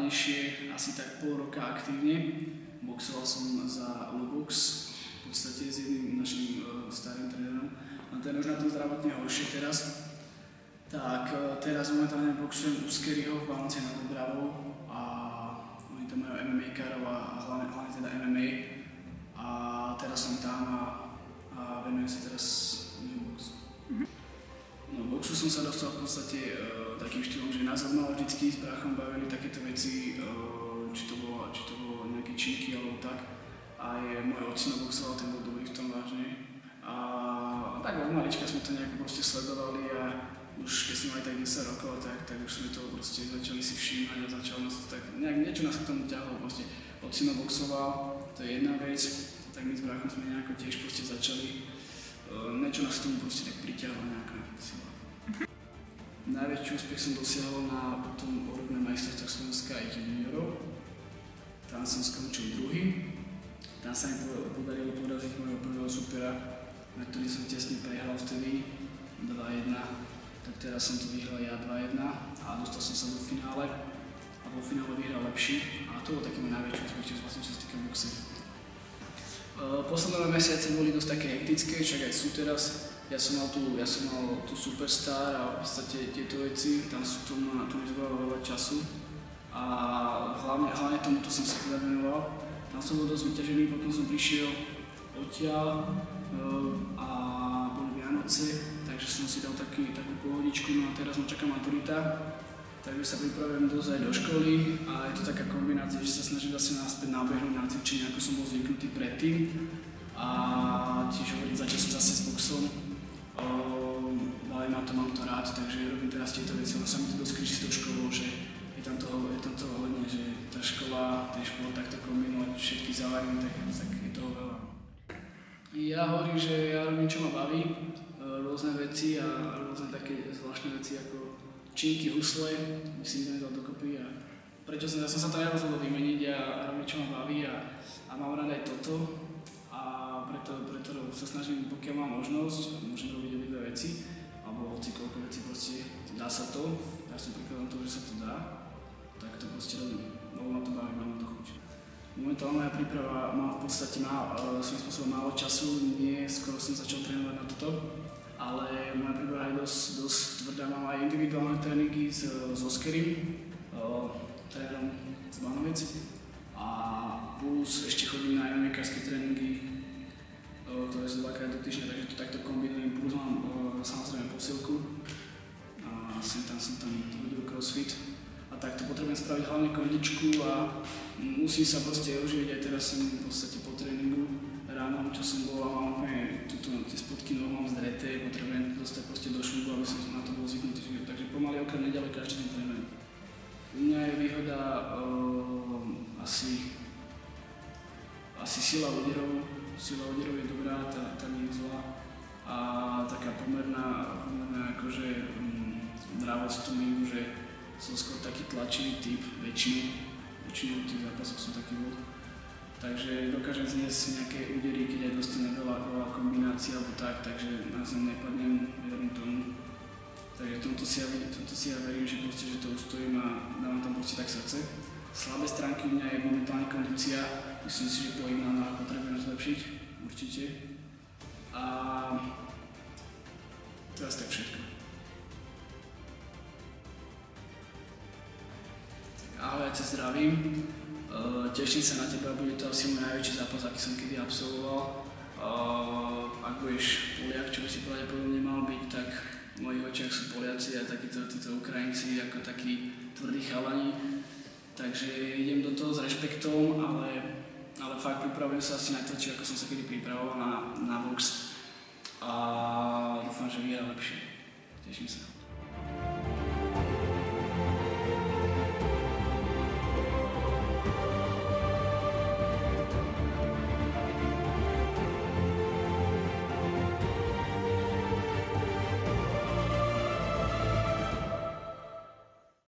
dávnejšie, asi tak pol roka aktívne. Boxoval som za Lubox, v podstate s jedným našim starým trénerom. A ten už na tom zdravotne horšie teraz. Tak teraz momentálne boxujem u Skeryho v Balance nad Dobravou a oni tam majú MMA-károv a hlavne teda MMA. A teraz som tam a venujem sa teraz boxu. No, boxu som sa dostal v podstate takým štýlom, že nás odmala vždycky s bráchom bavili takéto veci, či to bolo nejaké činky alebo tak. Aj môj ocino boxoval, ten bol dobrý v tom vážne. A tak od malička sme to nejako proste sledovali a už keď sme mali tak 10 rokov, tak už sme to proste začali si všímať a začalo nás to tak, niečo nás k tomu ťahlo, proste ocino boxoval, to je jedna vec, tak my s bráchom sme nejako tiež proste začali, niečo nás k tomu proste tak priťahlo nejaká sila. Najväčší úspech som dosiahol na potom orodné majstrovstvách Slovenska aj juniorov. Tam som skončil druhý. Tam sa mi podarilo poraziť môjho prvého supera, na ktorý som tesne prehral vtedy 2-1. Tak teraz som to vyhral ja 2-1 a dostal som sa do finále. A vo finále vyhral lepší. A to bol taký môj najväčší úspech, čo sa týka boxe. Posledné mesiace boli dosť také hektické, však aj sú teraz. Ja som mal tu Superstar a v podstate tieto veci, tam mi zbavilo veľa času a hlavne tomuto som sa teda venoval. Tam som bol dosť vyťažený, potom som prišiel odtiaľ a boli Vianoce, takže som si dal takú pohodičku, no a teraz ma čaká maturita, takže sa pripravujem dosť aj do školy a je to taká kombinácia, že sa snažím zase naspäť nabehnúť na cvičenie, ako som bol zvyknutý predtým a tiež hovoriť, začal som zase s boxom. Baví ma to, mám to rád, takže robím teraz tieto veci, ale sa mi to dosť kríži s tou školou, že je tam toho hodne, že tá škola, ten šport takto kombinovať všetky závarmy, tak je toho veľa. Ja hovorím, že ja robím, čo ma baví, rôzne veci a rôzne také zvláštne veci ako činky, husle, by si mi dal dokopy a prečo som sa to rozhodol vymeniť a robím, čo ma baví a mám rád aj toto. A preto sa snažím, pokiaľ mám možnosť, môžem robiť obidve veci, alebo hoci koľko vecí proste dá sa to, ja som prikladom toho, že sa to dá, tak to proste robím, lebo ma to baví, mám to chuť. Momentálne moja príprava má v podstate svojím spôsobom málo času, nie skoro som začal trénovať na toto, ale moja príprava je dosť tvrdá, mám aj individuálne tréningy so Skerym, trénerom z Banoviec. A plus ešte chodím na MMA-kárske tréningy, ktoré sú dvakrát do týždňa, takže to takto kombinujem, plus mám samozrejme posilku a sem tam hodil crossfit a takto potrebujem spraviť hlavne kondičku a musím sa proste oživiť, aj teraz som v podstate po tréningu ráno, čo som bol a mám úplne tie spodky nohom zdreté, potrebujem dostať proste do šľubu, aby som na to bol zvyknutý, takže pomaly okrem nedele každý deň trénujem. U mňa je výhoda asi sila úderov je dobrá, tá nie je zlá a taká pomerná akože dravosť tomu, že som skôr taký tlačivý typ, väčšinou tých zápasov som taký bol. Takže dokážem zniesť nejaké údery, keď aj dostane veľa kombinácií alebo tak, takže na zem nepadnem, verím tomu. Takže v tomto si ja verím, že to ustojím a dávam tam proste tak srdce. Slabé stránky u mňa je momentálne kondícia, myslím si, že pohyb na potrebujem zlepšiť, určite. A teraz tak všetko. Ahoj, ja ťa zdravím. Teším sa na teba, bude to asi môj najväčší zápas, aký som kedy absolvoval. Ak budeš Poliak, čo by si pravdepodobne mal byť, tak v mojich očiach sú Poliaci a títo Ukrajinci ako takí tvrdí chalani. Takže idem do toho s rešpektom, ale fakt pripravujem sa asi najtvrdšie, ako som sa kedy pripravoval na box. A dúfam, že vyhrá lepšie. Teším sa.